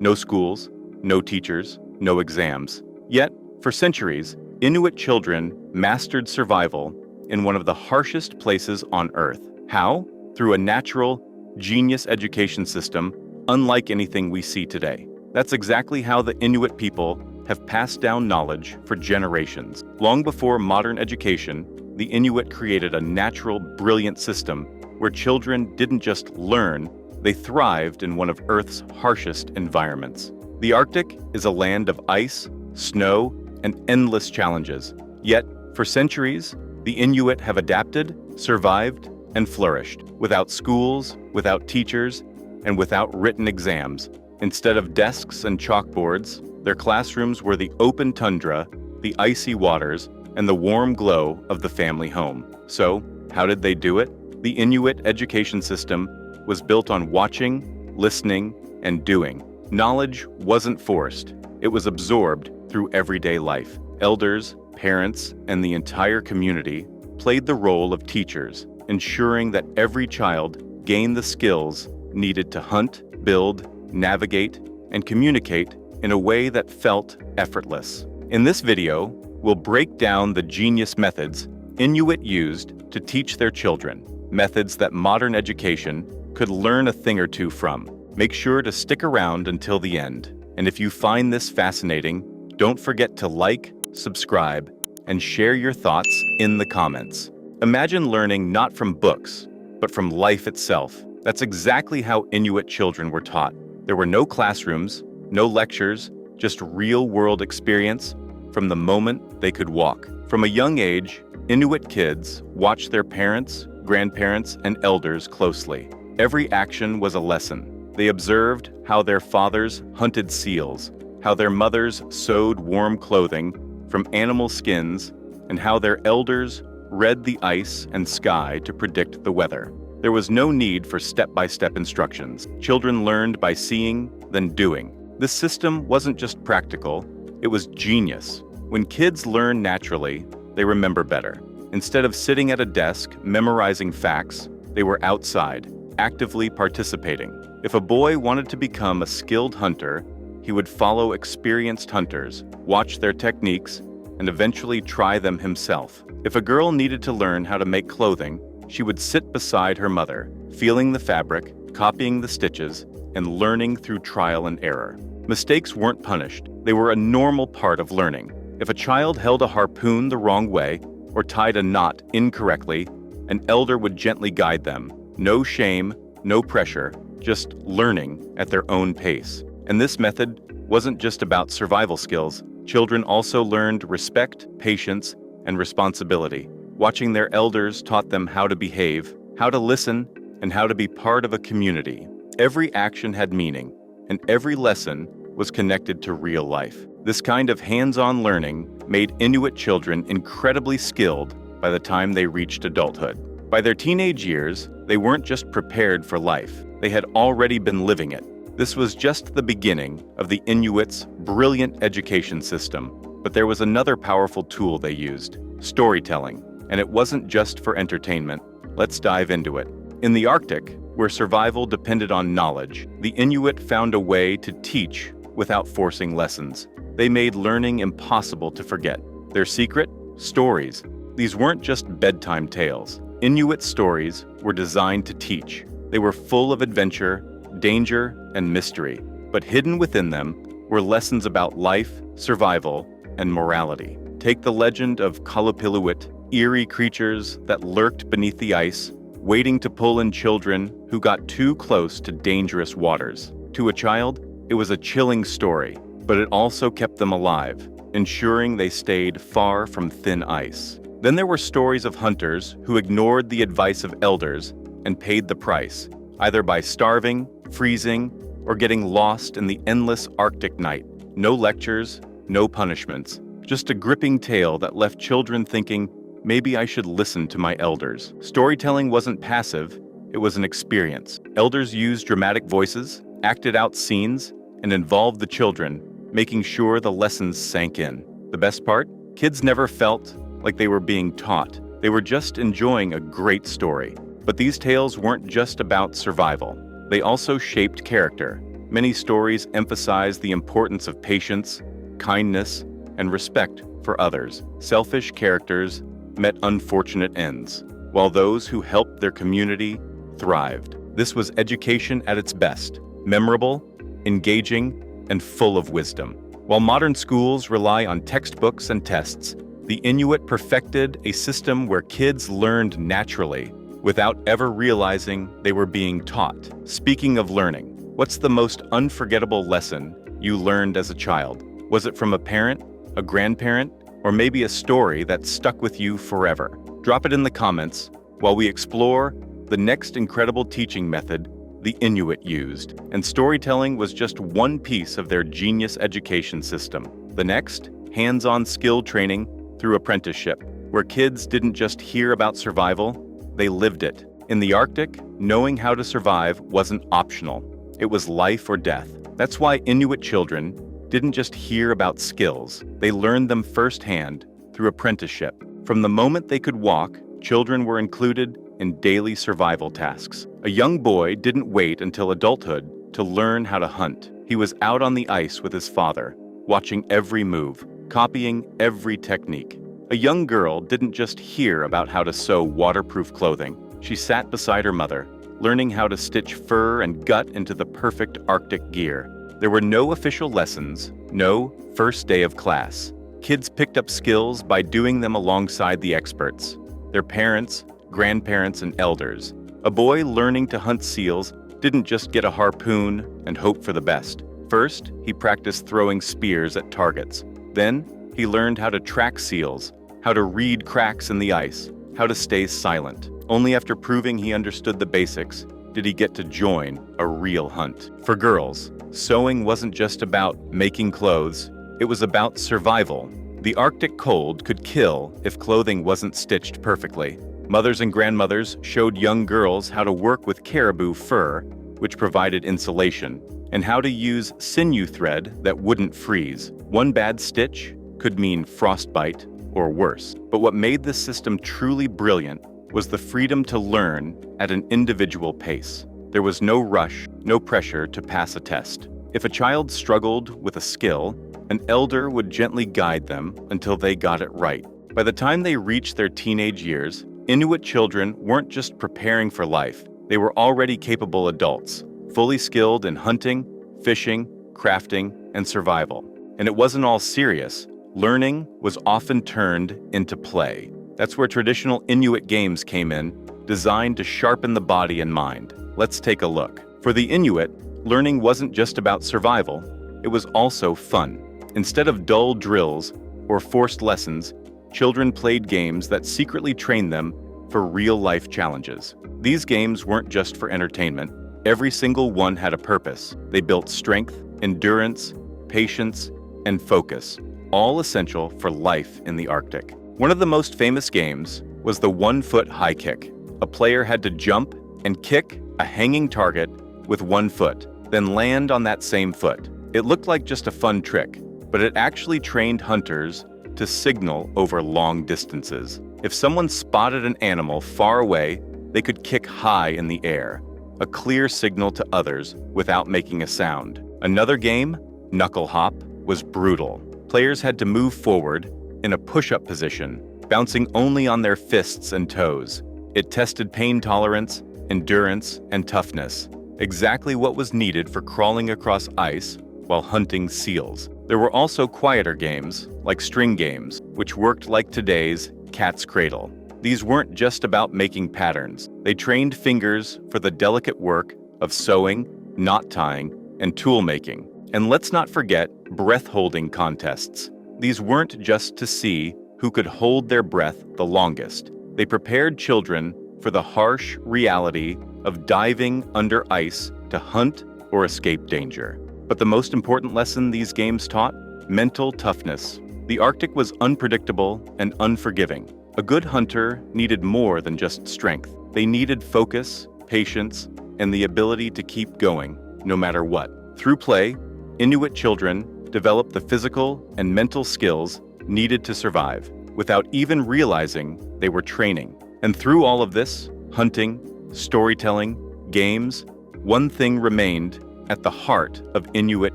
No schools, no teachers, no exams. Yet, for centuries, Inuit children mastered survival in one of the harshest places on Earth. How? Through a natural, genius education system unlike anything we see today. That's exactly how the Inuit people have passed down knowledge for generations. Long before modern education, the Inuit created a natural, brilliant system where children didn't just learn, they thrived in one of Earth's harshest environments. The Arctic is a land of ice, snow, and endless challenges. Yet, for centuries, the Inuit have adapted, survived, and flourished. Without schools, without teachers, and without written exams. Instead of desks and chalkboards, their classrooms were the open tundra, the icy waters, and the warm glow of the family home. So, how did they do it? The Inuit education system was built on watching, listening, and doing. Knowledge wasn't forced. It was absorbed through everyday life. Elders, parents, and the entire community played the role of teachers, ensuring that every child gained the skills needed to hunt, build, navigate, and communicate in a way that felt effortless. In this video, we'll break down the genius methods Inuit used to teach their children, methods that modern education could learn a thing or two from. Make sure to stick around until the end. And if you find this fascinating, don't forget to like, subscribe, and share your thoughts in the comments. Imagine learning not from books, but from life itself. That's exactly how Inuit children were taught. There were no classrooms, no lectures, just real-world experience from the moment they could walk. From a young age, Inuit kids watched their parents, grandparents, and elders closely. Every action was a lesson. They observed how their fathers hunted seals, how their mothers sewed warm clothing from animal skins, and how their elders read the ice and sky to predict the weather. There was no need for step-by-step instructions. Children learned by seeing, then doing. This system wasn't just practical, it was genius. When kids learn naturally, they remember better. Instead of sitting at a desk memorizing facts, they were outside, actively participating. If a boy wanted to become a skilled hunter, he would follow experienced hunters, watch their techniques, and eventually try them himself. If a girl needed to learn how to make clothing, she would sit beside her mother, feeling the fabric, copying the stitches, and learning through trial and error. Mistakes weren't punished. They were a normal part of learning. If a child held a harpoon the wrong way or tied a knot incorrectly, an elder would gently guide them. No shame, no pressure, just learning at their own pace. And this method wasn't just about survival skills. Children also learned respect, patience, and responsibility. Watching their elders taught them how to behave, how to listen, and how to be part of a community. Every action had meaning, and every lesson was connected to real life. This kind of hands-on learning made Inuit children incredibly skilled by the time they reached adulthood. By their teenage years, they weren't just prepared for life, they had already been living it. This was just the beginning of the Inuits' brilliant education system, but there was another powerful tool they used: storytelling. And it wasn't just for entertainment. Let's dive into it. In the Arctic, where survival depended on knowledge, the Inuit found a way to teach without forcing lessons. They made learning impossible to forget. Their secret? Stories. These weren't just bedtime tales. Inuit stories were designed to teach. They were full of adventure, danger, and mystery. But hidden within them were lessons about life, survival, and morality. Take the legend of Kaluppiluit, eerie creatures that lurked beneath the ice, waiting to pull in children who got too close to dangerous waters. To a child, it was a chilling story, but it also kept them alive, ensuring they stayed far from thin ice. Then there were stories of hunters who ignored the advice of elders and paid the price, either by starving, freezing, or getting lost in the endless Arctic night. No lectures, no punishments, just a gripping tale that left children thinking, maybe I should listen to my elders. Storytelling wasn't passive, it was an experience. Elders used dramatic voices, acted out scenes, and involved the children, making sure the lessons sank in. The best part? Kids never felt like they were being taught. They were just enjoying a great story. But these tales weren't just about survival. They also shaped character. Many stories emphasize the importance of patience, kindness, and respect for others. Selfish characters met unfortunate ends, while those who helped their community thrived. This was education at its best, memorable, engaging, and full of wisdom. While modern schools rely on textbooks and tests, the Inuit perfected a system where kids learned naturally without ever realizing they were being taught. Speaking of learning, what's the most unforgettable lesson you learned as a child? Was it from a parent, a grandparent, or maybe a story that stuck with you forever? Drop it in the comments while we explore the next incredible teaching method the Inuit used. And storytelling was just one piece of their genius education system. The next, hands-on skill training through apprenticeship, where kids didn't just hear about survival, they lived it. In the Arctic, knowing how to survive wasn't optional. It was life or death. That's why Inuit children didn't just hear about skills, they learned them firsthand through apprenticeship. From the moment they could walk, children were included in daily survival tasks. A young boy didn't wait until adulthood to learn how to hunt. He was out on the ice with his father, watching every move, copying every technique. A young girl didn't just hear about how to sew waterproof clothing. She sat beside her mother, learning how to stitch fur and gut into the perfect Arctic gear. There were no official lessons, no first day of class. Kids picked up skills by doing them alongside the experts, their parents, grandparents, and elders. A boy learning to hunt seals didn't just get a harpoon and hope for the best. First, he practiced throwing spears at targets. Then, he learned how to track seals, how to read cracks in the ice, how to stay silent. Only after proving he understood the basics did he get to join a real hunt. For girls, sewing wasn't just about making clothes, it was about survival. The Arctic cold could kill if clothing wasn't stitched perfectly. Mothers and grandmothers showed young girls how to work with caribou fur, which provided insulation, and how to use sinew thread that wouldn't freeze. One bad stitch could mean frostbite or worse. But what made this system truly brilliant was the freedom to learn at an individual pace. There was no rush, no pressure to pass a test. If a child struggled with a skill, an elder would gently guide them until they got it right. By the time they reached their teenage years, Inuit children weren't just preparing for life, they were already capable adults, fully skilled in hunting, fishing, crafting, and survival. And it wasn't all serious. Learning was often turned into play. That's where traditional Inuit games came in, designed to sharpen the body and mind. Let's take a look. For the Inuit, learning wasn't just about survival, it was also fun. Instead of dull drills or forced lessons, children played games that secretly trained them for real-life challenges. These games weren't just for entertainment. Every single one had a purpose. They built strength, endurance, patience, and focus, all essential for life in the Arctic. One of the most famous games was the 1-foot high kick. A player had to jump and kick a hanging target with 1 foot, then land on that same foot. It looked like just a fun trick, but it actually trained hunters to signal over long distances. If someone spotted an animal far away, they could kick high in the air, a clear signal to others without making a sound. Another game, knuckle hop, was brutal. Players had to move forward in a push-up position, bouncing only on their fists and toes. It tested pain tolerance, endurance, and toughness, exactly what was needed for crawling across ice while hunting seals. There were also quieter games, like string games, which worked like today's cat's cradle. These weren't just about making patterns. They trained fingers for the delicate work of sewing, knot tying, and tool making. And let's not forget breath-holding contests. These weren't just to see who could hold their breath the longest. They prepared children for the harsh reality of diving under ice to hunt or escape danger. But the most important lesson these games taught? Mental toughness. The Arctic was unpredictable and unforgiving. A good hunter needed more than just strength. They needed focus, patience, and the ability to keep going, no matter what. Through play, Inuit children developed the physical and mental skills needed to survive, without even realizing they were training. And through all of this, hunting, storytelling, games, one thing remained at the heart of Inuit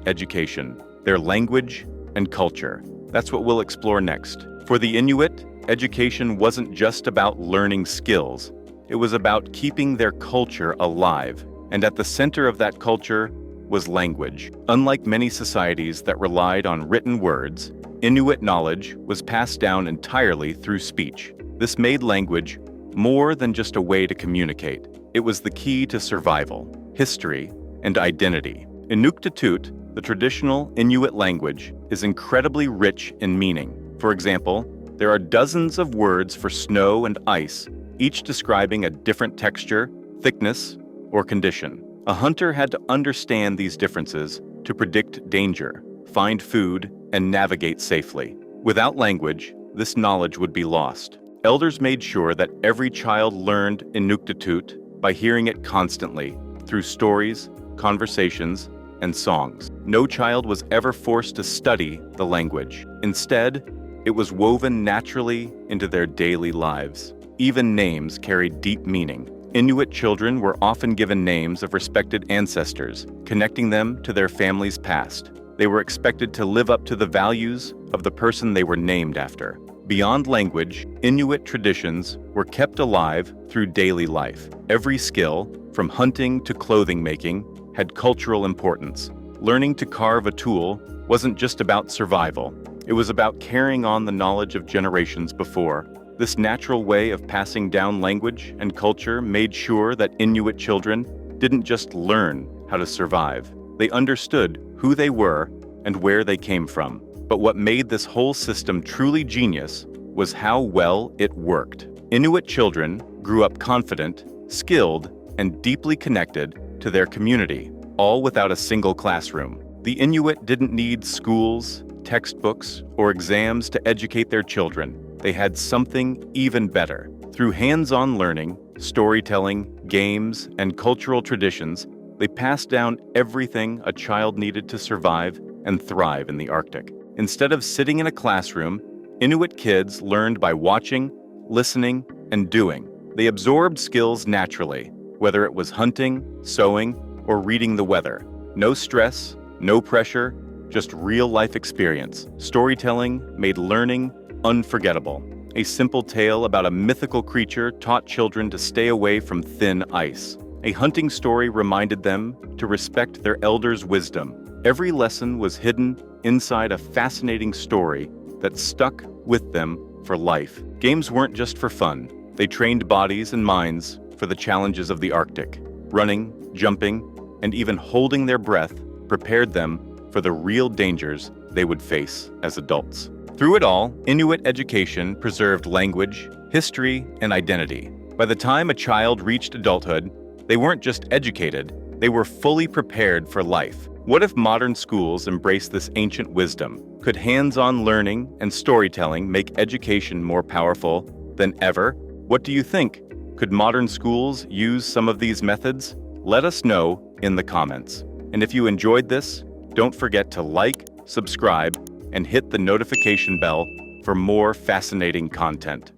education, their language and culture. That's what we'll explore next. For the Inuit, education wasn't just about learning skills. It was about keeping their culture alive. And at the center of that culture was language. Unlike many societies that relied on written words, Inuit knowledge was passed down entirely through speech. This made language more than just a way to communicate. It was the key to survival, history, and identity. Inuktitut, the traditional Inuit language, is incredibly rich in meaning. For example, there are dozens of words for snow and ice, each describing a different texture, thickness, or condition. A hunter had to understand these differences to predict danger, find food, and navigate safely. Without language, this knowledge would be lost. Elders made sure that every child learned Inuktitut by hearing it constantly, through stories, conversations, and songs. No child was ever forced to study the language. Instead, it was woven naturally into their daily lives. Even names carried deep meaning. Inuit children were often given names of respected ancestors, connecting them to their family's past. They were expected to live up to the values of the person they were named after. Beyond language, Inuit traditions were kept alive through daily life. Every skill, from hunting to clothing making, had cultural importance. Learning to carve a tool wasn't just about survival. It was about carrying on the knowledge of generations before. This natural way of passing down language and culture made sure that Inuit children didn't just learn how to survive. They understood who they were and where they came from. But what made this whole system truly genius was how well it worked. Inuit children grew up confident, skilled, and deeply connected to their community, all without a single classroom. The Inuit didn't need schools, textbooks, or exams to educate their children. They had something even better. Through hands-on learning, storytelling, games, and cultural traditions, they passed down everything a child needed to survive and thrive in the Arctic. Instead of sitting in a classroom, Inuit kids learned by watching, listening, and doing. They absorbed skills naturally, whether it was hunting, sewing, or reading the weather. No stress, no pressure, just real-life experience. Storytelling made learning unforgettable. A simple tale about a mythical creature taught children to stay away from thin ice. A hunting story reminded them to respect their elders' wisdom. Every lesson was hidden inside a fascinating story that stuck with them for life. Games weren't just for fun. They trained bodies and minds for the challenges of the Arctic. Running, jumping, and even holding their breath prepared them for the real dangers they would face as adults. Through it all, Inuit education preserved language, history, and identity. By the time a child reached adulthood, they weren't just educated, they were fully prepared for life. What if modern schools embraced this ancient wisdom? Could hands-on learning and storytelling make education more powerful than ever? What do you think? Could modern schools use some of these methods? Let us know in the comments. And if you enjoyed this, don't forget to like, subscribe, and hit the notification bell for more fascinating content.